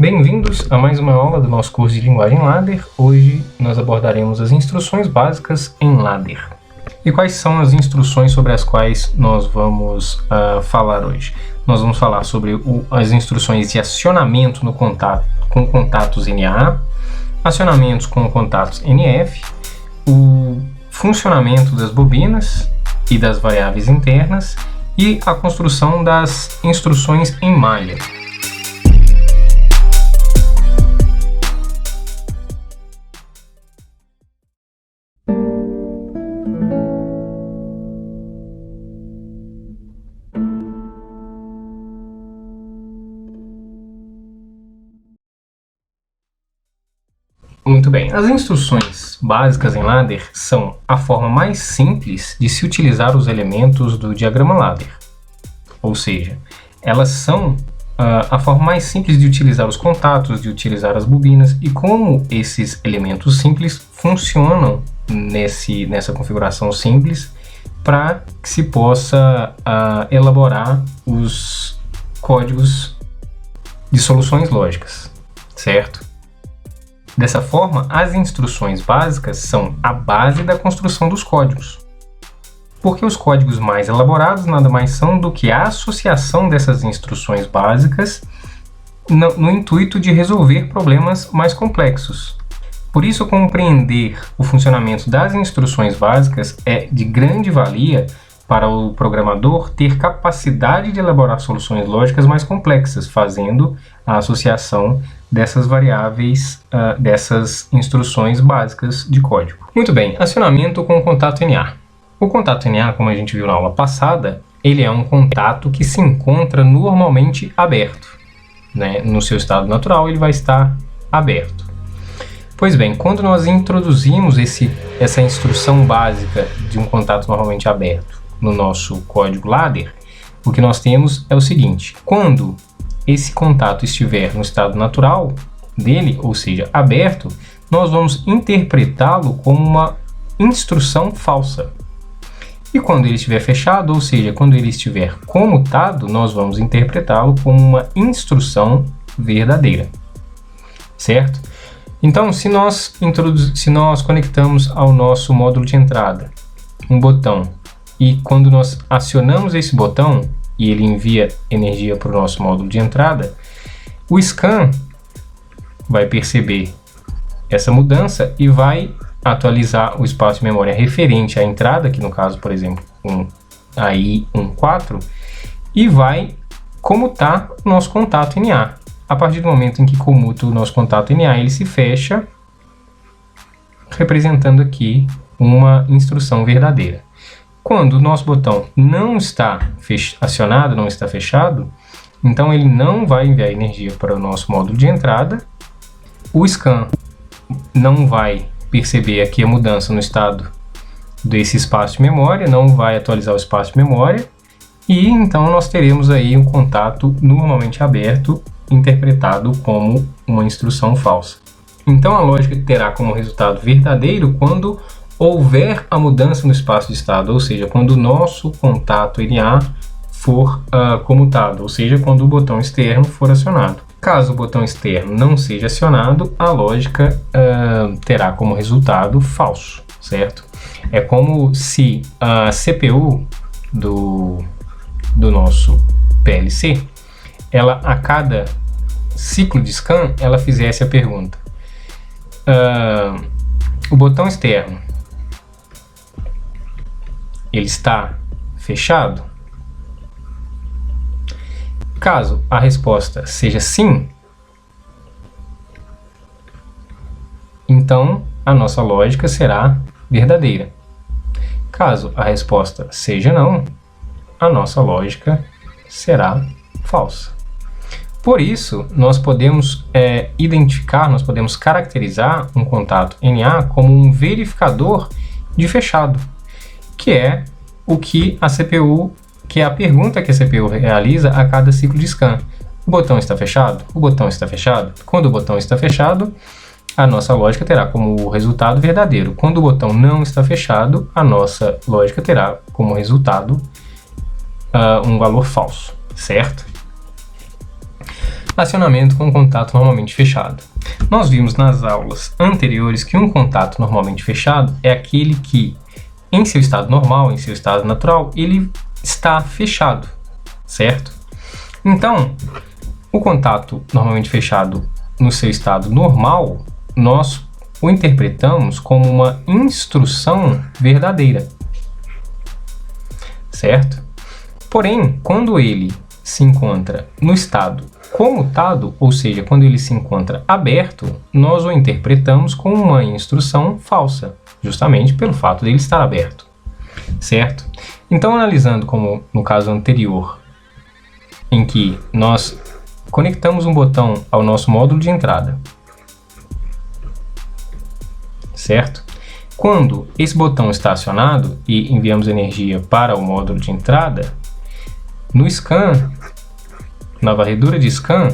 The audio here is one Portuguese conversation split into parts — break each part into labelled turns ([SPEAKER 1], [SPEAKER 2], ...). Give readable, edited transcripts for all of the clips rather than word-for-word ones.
[SPEAKER 1] Bem-vindos a mais uma aula do nosso curso de linguagem Ladder. Hoje nós abordaremos as instruções básicas em Ladder. E quais são as instruções sobre as quais nós vamos falar hoje? Nós vamos falar sobre as instruções de acionamento no contato, com contatos NA, acionamentos com contatos NF, o funcionamento das bobinas e das variáveis internas e a construção das instruções em malha. Muito bem, as instruções básicas em Ladder são a forma mais simples de se utilizar os elementos do diagrama Ladder. Ou seja, elas são a forma mais simples de utilizar os contatos, de utilizar as bobinas e como esses elementos simples funcionam nessa configuração simples para que se possa elaborar os códigos de soluções lógicas, certo? Dessa forma, as instruções básicas são a base da construção dos códigos, porque os códigos mais elaborados nada mais são do que a associação dessas instruções básicas no intuito de resolver problemas mais complexos. Por isso, compreender o funcionamento das instruções básicas é de grande valia para o programador ter capacidade de elaborar soluções lógicas mais complexas, fazendo a associação dessas variáveis, dessas instruções básicas de código. Muito bem, acionamento com contato NA. O contato NA, como a gente viu na aula passada, ele é um contato que se encontra normalmente aberto, né? No seu estado natural, ele vai estar aberto. Pois bem, quando nós introduzimos essa instrução básica de um contato normalmente aberto no nosso código Ladder, o que nós temos é o seguinte: quando esse contato estiver no estado natural dele, ou seja, aberto, nós vamos interpretá-lo como uma instrução falsa. E quando ele estiver fechado, ou seja, quando ele estiver comutado, nós vamos interpretá-lo como uma instrução verdadeira, certo? Então, se nós conectamos ao nosso módulo de entrada um botão e quando nós acionamos esse botão e ele envia energia para o nosso módulo de entrada, o scan vai perceber essa mudança e vai atualizar o espaço de memória referente à entrada, que no caso, por exemplo, a I14, e vai comutar o nosso contato NA. A partir do momento em que comuta o nosso contato NA, ele se fecha, representando aqui uma instrução verdadeira. Quando o nosso botão não está acionado, não está fechado, então ele não vai enviar energia para o nosso módulo de entrada, o scan não vai perceber aqui a mudança no estado desse espaço de memória, não vai atualizar o espaço de memória, e então nós teremos aí um contato normalmente aberto, interpretado como uma instrução falsa. Então a lógica terá como resultado verdadeiro quando houver a mudança no espaço de estado, ou seja, quando o nosso contato NA for comutado, ou seja, quando o botão externo for acionado. Caso o botão externo não seja acionado, a lógica terá como resultado falso, certo? É como se a CPU do nosso PLC, ela a cada ciclo de scan, ela fizesse a pergunta: o botão externo, ele está fechado? Caso a resposta seja sim, então a nossa lógica será verdadeira. Caso a resposta seja não, a nossa lógica será falsa. Por isso, nós podemos nós podemos caracterizar um contato NA como um verificador de fechado, que é a pergunta que a CPU realiza a cada ciclo de scan. O botão está fechado? O botão está fechado? Quando o botão está fechado, a nossa lógica terá como resultado verdadeiro. Quando o botão não está fechado, a nossa lógica terá como resultado um valor falso, certo? Acionamento com contato normalmente fechado. Nós vimos nas aulas anteriores que um contato normalmente fechado é aquele que, em seu estado normal, em seu estado natural, ele está fechado, certo? Então, o contato normalmente fechado no seu estado normal, nós o interpretamos como uma instrução verdadeira, certo? Porém, quando ele se encontra no estado comutado, ou seja, quando ele se encontra aberto, nós o interpretamos como uma instrução falsa, justamente pelo fato dele estar aberto, certo? Então, analisando como no caso anterior, em que nós conectamos um botão ao nosso módulo de entrada, certo? Quando esse botão está acionado e enviamos energia para o módulo de entrada, no scan, na varredura de scan,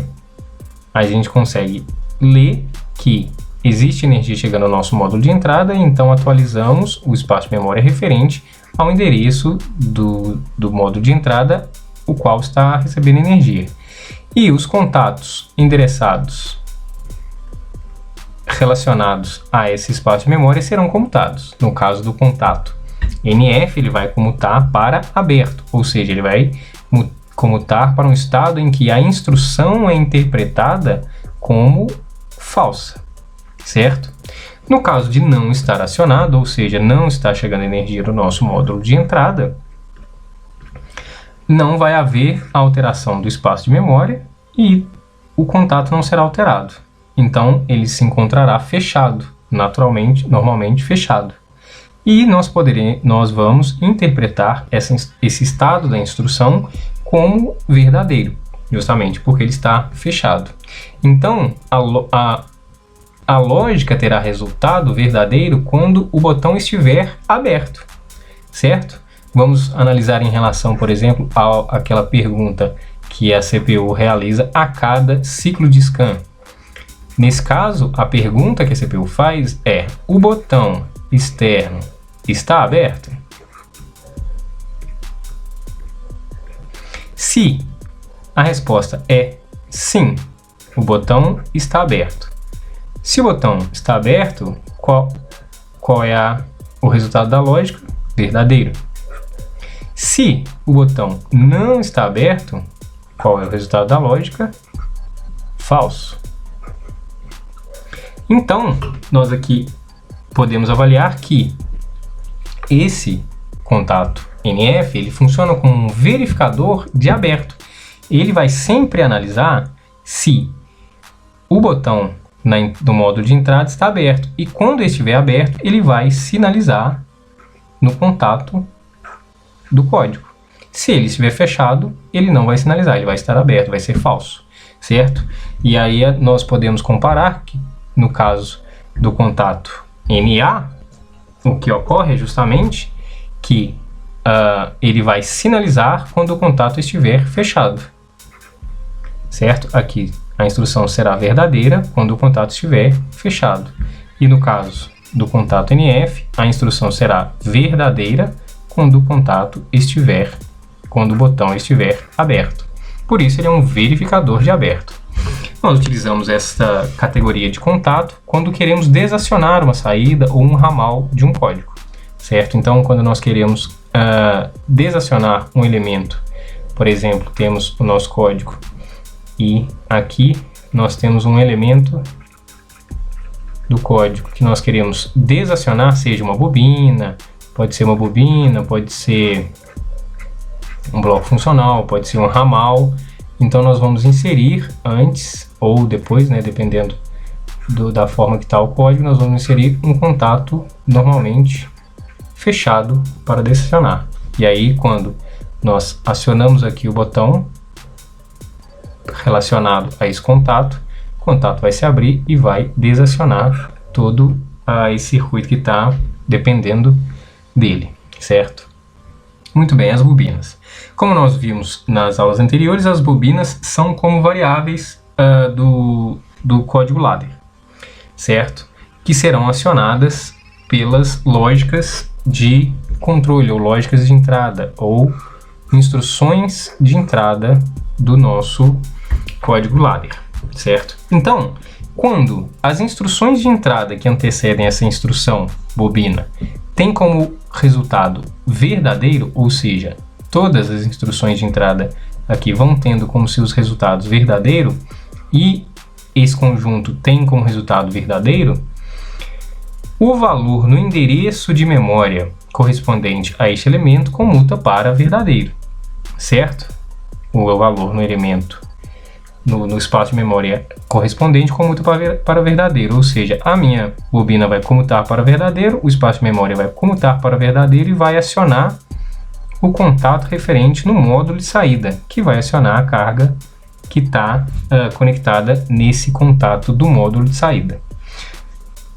[SPEAKER 1] a gente consegue ler que existe energia chegando ao nosso módulo de entrada, e então atualizamos o espaço de memória referente ao endereço do módulo de entrada, o qual está recebendo energia. E os contatos endereçados relacionados a esse espaço de memória serão comutados. No caso do contato NF, ele vai comutar para aberto, ou seja, ele vai comutar para um estado em que a instrução é interpretada como falsa, certo? No caso de não estar acionado, ou seja, não está chegando energia do nosso módulo de entrada, não vai haver alteração do espaço de memória e o contato não será alterado. Então, ele se encontrará fechado, normalmente fechado. E nós vamos interpretar esse estado da instrução como verdadeiro, justamente porque ele está fechado. Então, a lógica terá resultado verdadeiro quando o botão estiver aberto, certo? Vamos analisar em relação, por exemplo, àquela pergunta que a CPU realiza a cada ciclo de scan. Nesse caso, a pergunta que a CPU faz é: o botão externo está aberto? Se a resposta é sim, o botão está aberto. Se o botão está aberto, qual é o resultado da lógica? Verdadeiro. Se o botão não está aberto, qual é o resultado da lógica? Falso. Então, nós aqui podemos avaliar que esse contato NF, ele funciona como um verificador de aberto. Ele vai sempre analisar se o botão do módulo de entrada está aberto. E quando estiver aberto, ele vai sinalizar no contato do código. Se ele estiver fechado, ele não vai sinalizar, ele vai estar aberto, vai ser falso, certo? E aí nós podemos comparar que, no caso do contato NA, o que ocorre é justamente que ele vai sinalizar quando o contato estiver fechado, certo? Aqui a instrução será verdadeira quando o contato estiver fechado. E no caso do contato NF, a instrução será verdadeira quando o botão estiver aberto. Por isso ele é um verificador de aberto. Nós utilizamos esta categoria de contato quando queremos desacionar uma saída ou um ramal de um código, certo? Então, quando nós queremos desacionar um elemento, por exemplo, temos o nosso código e aqui nós temos um elemento do código que nós queremos desacionar, seja uma bobina, pode ser um bloco funcional, pode ser um ramal. Então nós vamos inserir antes ou depois, né, dependendo da forma que está o código, nós vamos inserir um contato normalmente fechado para desacionar. E aí, quando nós acionamos aqui o botão relacionado a esse contato, o contato vai se abrir e vai desacionar todo esse circuito que está dependendo dele, certo? Muito bem, as bobinas. Como nós vimos nas aulas anteriores, as bobinas são como variáveis do código ladder, certo? Que serão acionadas pelas lógicas de controle, ou lógicas de entrada, ou instruções de entrada do nosso código ladder, certo? Então, quando as instruções de entrada que antecedem essa instrução bobina têm como resultado verdadeiro, ou seja, todas as instruções de entrada aqui vão tendo como seus resultados verdadeiro e esse conjunto tem como resultado verdadeiro, o valor no endereço de memória correspondente a este elemento comuta para verdadeiro, certo? O valor no elemento no espaço de memória correspondente comuta para verdadeiro, ou seja, a minha bobina vai comutar para verdadeiro, o espaço de memória vai comutar para verdadeiro e vai acionar o contato referente no módulo de saída, que vai acionar a carga que está conectada nesse contato do módulo de saída.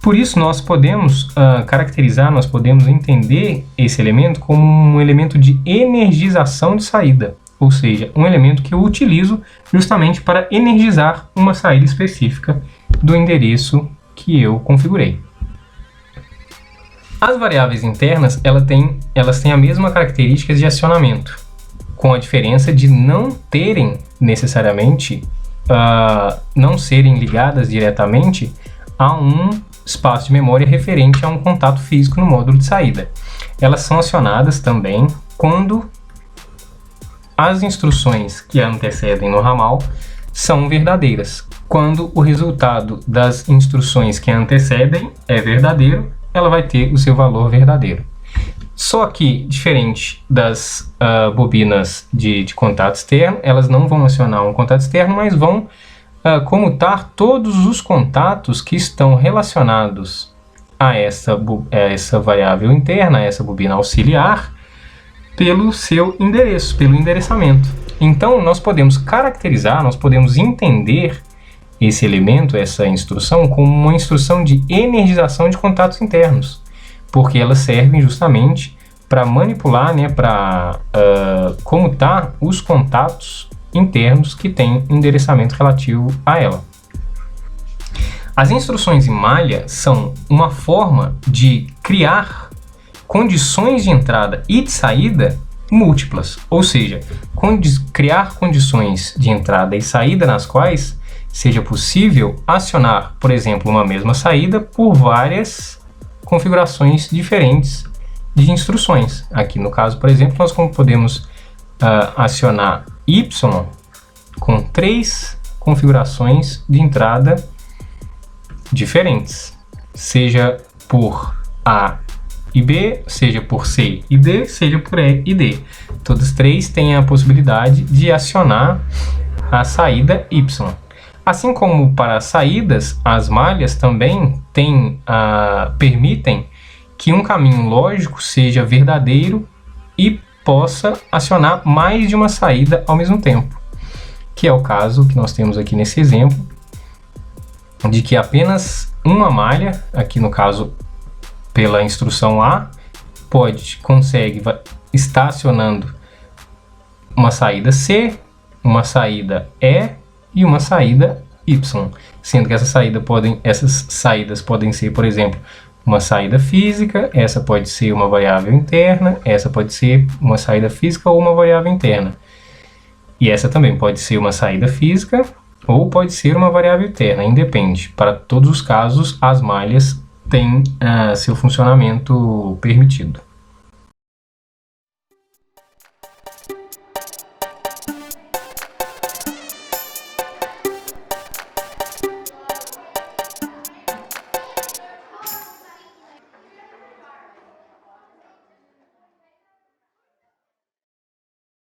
[SPEAKER 1] Por isso, nós podemos caracterizar, nós podemos entender esse elemento como um elemento de energização de saída, ou seja, um elemento que eu utilizo justamente para energizar uma saída específica do endereço que eu configurei. As variáveis internas, elas têm a mesma característica de acionamento, com a diferença de não terem necessariamente, não serem ligadas diretamente a um espaço de memória referente a um contato físico no módulo de saída. Elas são acionadas também quando as instruções que a antecedem no ramal são verdadeiras. Quando o resultado das instruções que a antecedem é verdadeiro, ela vai ter o seu valor verdadeiro. Só que, diferente das bobinas de contato externo, elas não vão acionar um contato externo, mas vão comutar todos os contatos que estão relacionados a essa variável interna, a essa bobina auxiliar, pelo seu endereço, pelo endereçamento. Então, nós podemos caracterizar, nós podemos entender esse elemento, essa instrução, como uma instrução de energização de contatos internos, porque elas servem justamente para manipular, para comutar os contatos internos que têm endereçamento relativo a ela. As instruções em malha são uma forma de criar condições de entrada e de saída múltiplas, ou seja, criar condições de entrada e saída nas quais seja possível acionar, por exemplo, uma mesma saída por várias configurações diferentes de instruções. Aqui no caso, por exemplo, nós podemos acionar Y com 3 configurações de entrada diferentes, seja por A e B, seja por C e D, seja por E e D. Todas 3 têm a possibilidade de acionar a saída Y. Assim como para as saídas, as malhas também permitem que um caminho lógico seja verdadeiro e possa acionar mais de uma saída ao mesmo tempo, que é o caso que nós temos aqui nesse exemplo, de que apenas uma malha, aqui no caso pela instrução A, consegue estar acionando uma saída C, uma saída E e uma saída Y, sendo que essas saídas podem ser, por exemplo, uma saída física, essa pode ser uma variável interna, essa pode ser uma saída física ou uma variável interna. E essa também pode ser uma saída física ou pode ser uma variável interna, independe. Para todos os casos, as malhas têm seu funcionamento permitido.